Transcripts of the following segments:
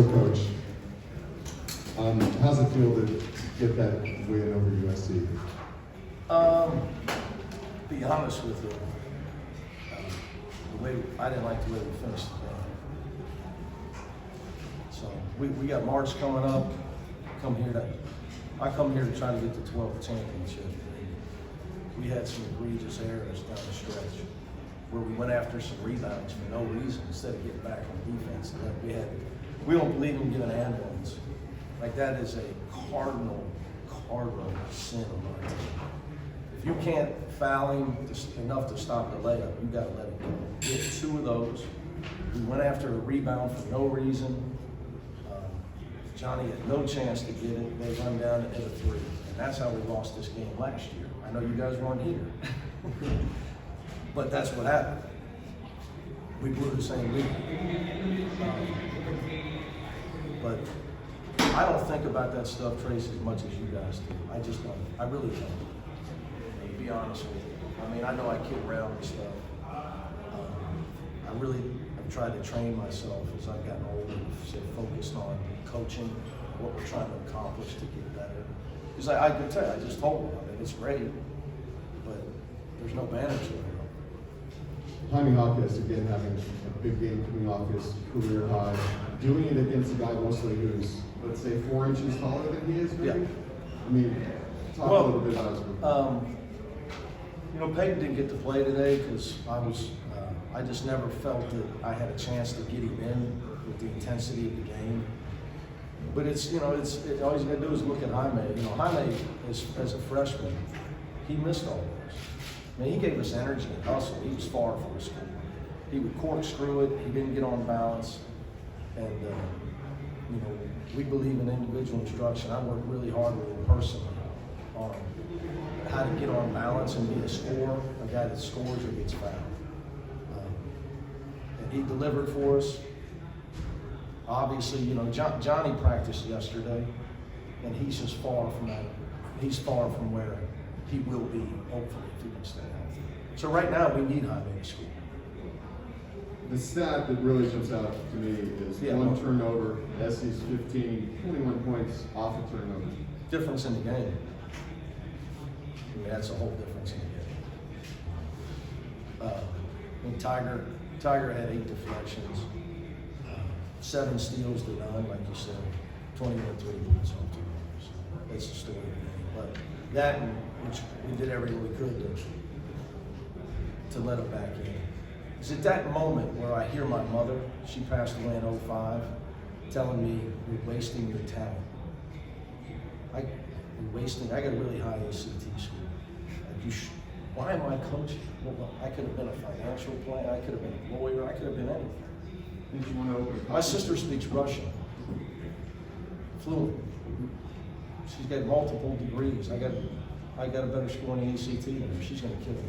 Coach, how's it feel to get that win over USC? Be honest with you, I didn't like the way we finished the game. So we got March coming up. I come here to try to get the 12th championship. We had some egregious errors down the stretch where we went after some rebounds for no reason instead of getting back on defense. We don't believe in giving ambulance. Like, that is a cardinal sin of our team. If you can't foul him enough to stop the layup, you got to let it go. We had 2 of those. We went after a rebound for no reason. Johnny had no chance to get it. They run down and hit a 3. And that's how we lost this game last year. I know you guys weren't here. But that's what happened. We blew the same lead. But I don't think about that stuff, Trace, as much as you guys do. I just don't. I really don't. To be honest with you. I mean, I know I kid around and stuff. I really have tried to train myself as I've gotten older, stay focused on coaching, what we're trying to accomplish to get better. Because I can tell you, I just told them, I mean, it's great, but there's no banners there. Jaime Hawkins, again, having a big game coming off his career high, doing it against a guy mostly who's, let's say, 4 inches taller than he is, maybe? Yeah. I mean, talk a little bit about his Peyton didn't get to play today because I just never felt that I had a chance to get him in with the intensity of the game. But all he's got to do is look at Jaime. Jaime, as a freshman, he missed all those. I mean, he gave us energy and hustle. He was far from the school. He would corkscrew it. He didn't get on balance. And, we believe in individual instruction. I work really hard with him personally on how to get on balance and be a scorer, a guy that scores or gets fouled. And he delivered for us. Obviously, Johnny practiced yesterday, and he's just far from that. He's far from where he will be, hopefully, if he can stay healthy. So right now, we need Jaime to score. The stat that really jumps out to me is 1 turnover, SC's 15, 21 points off a turnover. Difference in the game. I mean, that's a whole difference in the game. Tiger had 8 deflections, 7 steals to none, like you said, 21 3-points on turnovers. That's the story of the game. But that, which we did everything we could to let it back in. It's at that moment where I hear my mother, she passed away in 2005, telling me, "You're wasting your talent." I got a really high ACT score. Like, why am I coaching? Well, I could have been a financial player, I could have been a lawyer, I could have been anything. Did you want to open? My sister speaks Russian, fluent. She's got multiple degrees. I got a better score in the ACT than her. She's going to kill me.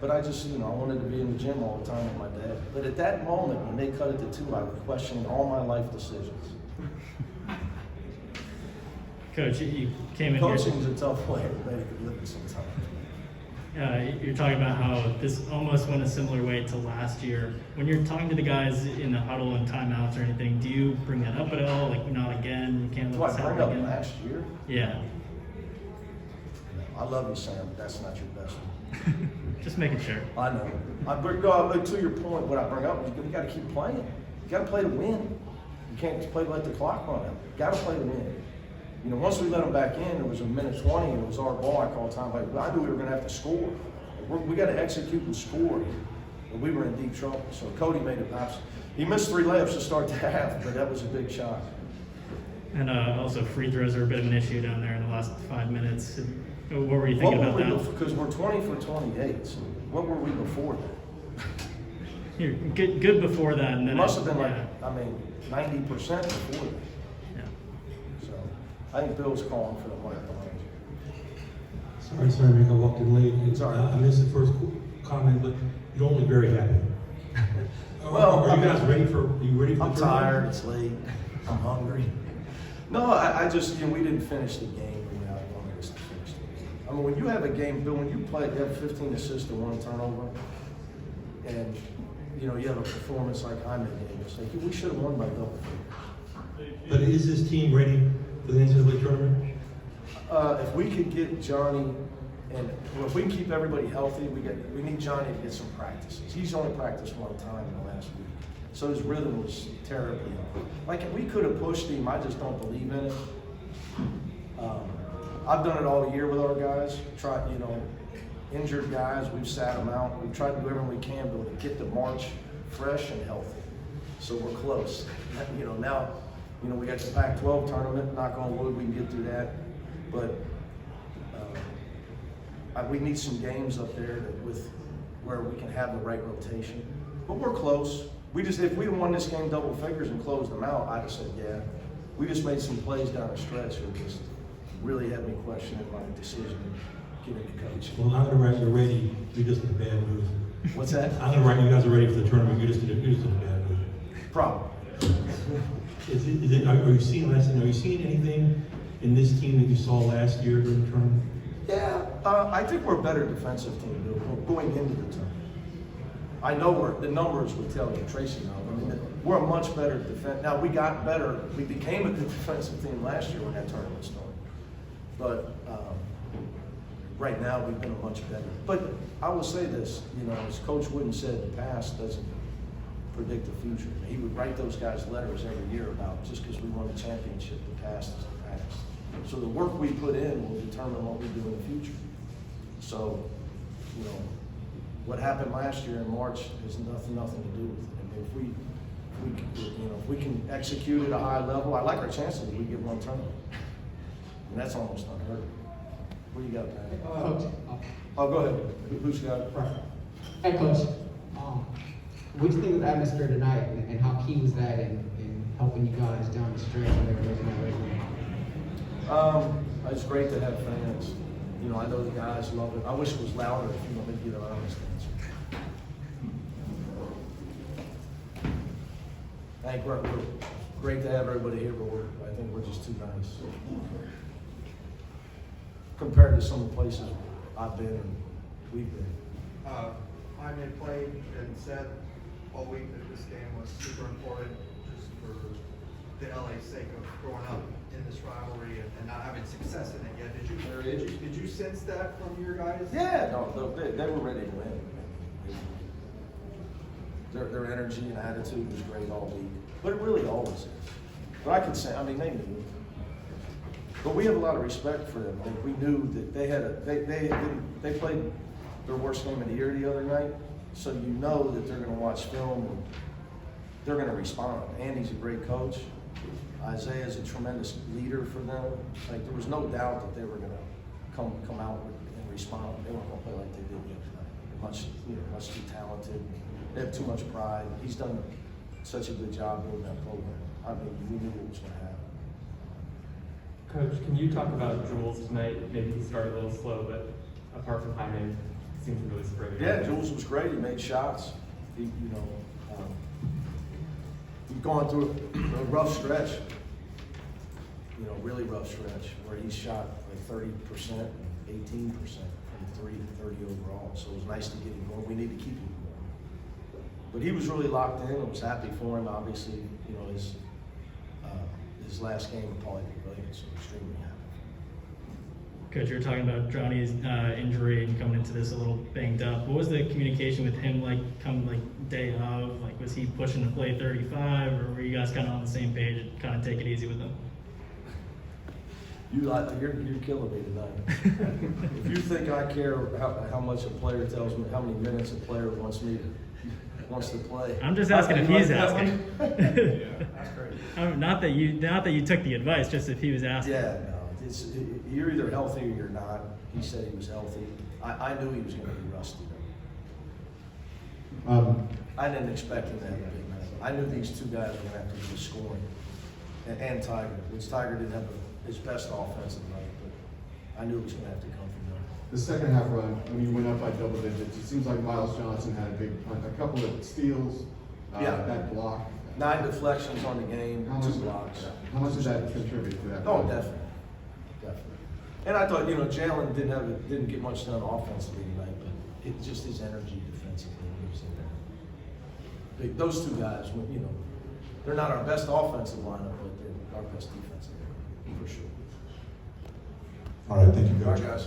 But I just, I wanted to be in the gym all the time with my dad. But at that moment, when they cut it to 2, I was questioning all my life decisions. Coach, you came in Coaching's a tough way. Everybody could live it sometimes. You're talking about how this almost went a similar way to last year. When you're talking to the guys in the huddle and timeouts or anything, do you bring that up at all? Like, not again, you can't let this happen again? Last year? Yeah. I love you, Sam, but that's not your best one. Just making sure. I know. To your point, what I bring up is you got to keep playing. You got to play to win. You can't just play to let the clock run out. You got to play to win. Once we let them back in, it was a minute 20, and it was our ball. I called time. I knew we were going to have to score. We got to execute and score. And we were in deep trouble. So Cody made a pass. He missed 3 layups to start the half, but that was a big shot. And also, free throws are a bit of an issue down there in the last 5 minutes. What were you thinking about that? Because we're 20 for 28. So what were we before that? You're good before that, and then it must have been 90% before that. Yeah. So I think Bill's calling for the money. Sorry, Mick, I walked in late. Sorry. I missed the first comment, but you're only very happy. Well, are you guys ready for? Are you ready for? I'm tired. It's late. I'm hungry. No, I just we didn't finish the game. I wanted us to finish the game. I mean, when you have a game, Bill, when you have 15 assists to 1 turnover, and you know, you have a performance like I made a mistake. We should have won by double figures. But is this team ready for the NCAA tournament? If we could get Johnny, and if we can keep everybody healthy, we need Johnny to get some practices. He's only practiced one time in the last week, so his rhythm was terribly off. Like, we could have pushed him. I just don't believe in it. I've done it all year with our guys. You know, injured guys, we've sat them out. We've tried to do everything we can to get the March fresh and healthy. So we're close. You know, now, you know, we got the Pac-12 tournament. Knock on wood, we can get through that. But we need some games up there where we can have the right rotation. But we're close. If we'd won this game double figures and closed them out, I'd have said, yeah. We just made some plays down the stretch that just really had me questioning my decision to get into coaching. Well, now that you're ready, you're just in a bad mood. What's that? I'm right. You guys are ready for the tournament. You're just in a bad mood. Probably. Are you seeing anything in this team that you saw last year during the tournament? Yeah, I think we're a better defensive team going into the tournament. I know the numbers would tell you, Tracy knows. I mean, we're a much better defense. Now, we got better. We became a good defensive team last year when that tournament started. But right now, we've been a much better. But I will say this, you know, as Coach Wooden said, the past doesn't predict the future. He would write those guys letters every year about just because we won the championship, the past is the past. So the work we put in will determine what we do in the future. So, you know, what happened last year in March has nothing to do with it. I mean, if we can execute at a high level, I like our chances if we get one tournament. And that's almost unheard of. What do you got, man? Coach. Oh, go ahead. Who's got it? Right. Hey, Coach. What do you think of the atmosphere tonight, and how key was that in helping you guys down the stretch when they were making that right? It's great to have fans. You know, I know the guys love it. I wish it was louder if you want me to get an honest answer. I think we're great to have everybody here, but I think we're just too nice. Compared to some of the places I've been and we've been. I've been played and said all week that this game was super important just for the LA sake of growing up in this rivalry and not having success in it yet. Did you sense that from your guys? Yeah, no, they were ready to win. Their energy and attitude was great all week, but it really always is. But I can say, I mean, they knew. But we have a lot of respect for them. Like, we knew that they played their worst game of the year the other night, so you know that they're going to watch film and they're going to respond. Andy's a great coach. Isaiah's a tremendous leader for them. Like, there was no doubt that they were going to come out and respond. They weren't going to play like they did the other night. Much too talented. They have too much pride. He's done such a good job building that program. I mean, we knew what was going to happen. Coach, can you talk about Jules tonight? Maybe he started a little slow, but apart from Jaime, he seemed to really spray. Yeah, Jules was great. He made shots. He's going through a rough stretch. Really rough stretch where he shot like 30%, 18% from 3 to 30 overall. So it was nice to get him going. We need to keep him going. But he was really locked in. I was happy for him. Obviously, his last game with Pauley Pavilion, so extremely happy. Coach, you were talking about Johnny's injury and coming into this a little banged up. What was the communication with him like come day of? Like, was he pushing to play 35, or were you guys kind of on the same page and kind of take it easy with him? You're killing me tonight. If you think I care how much a player tells me, how many minutes a player wants to play. I'm just asking if he's asking. Yeah, that's great. Not that you took the advice, just if he was asking. Yeah, no, you're either healthy or you're not. He said he was healthy. I knew he was going to be rusty. I didn't expect him to have a big night. I knew these two guys were going to have to be scoring, and Tiger, which Tiger didn't have his best offensive night, but I knew it was going to have to come from there. The second half run, when you went up by double digits, it seems like Miles Johnson had a couple of steals, that block. 9 deflections on the game, How 2 much, blocks. how much did that contribute to that? Oh, definitely. And I thought, Jalen didn't get much done offensively tonight, but it's just his energy defensively was in there. those two guys, you know, they're not our best offensive lineup, but they're our best defensive, for sure. All right, thank you, All right, Coach. guys.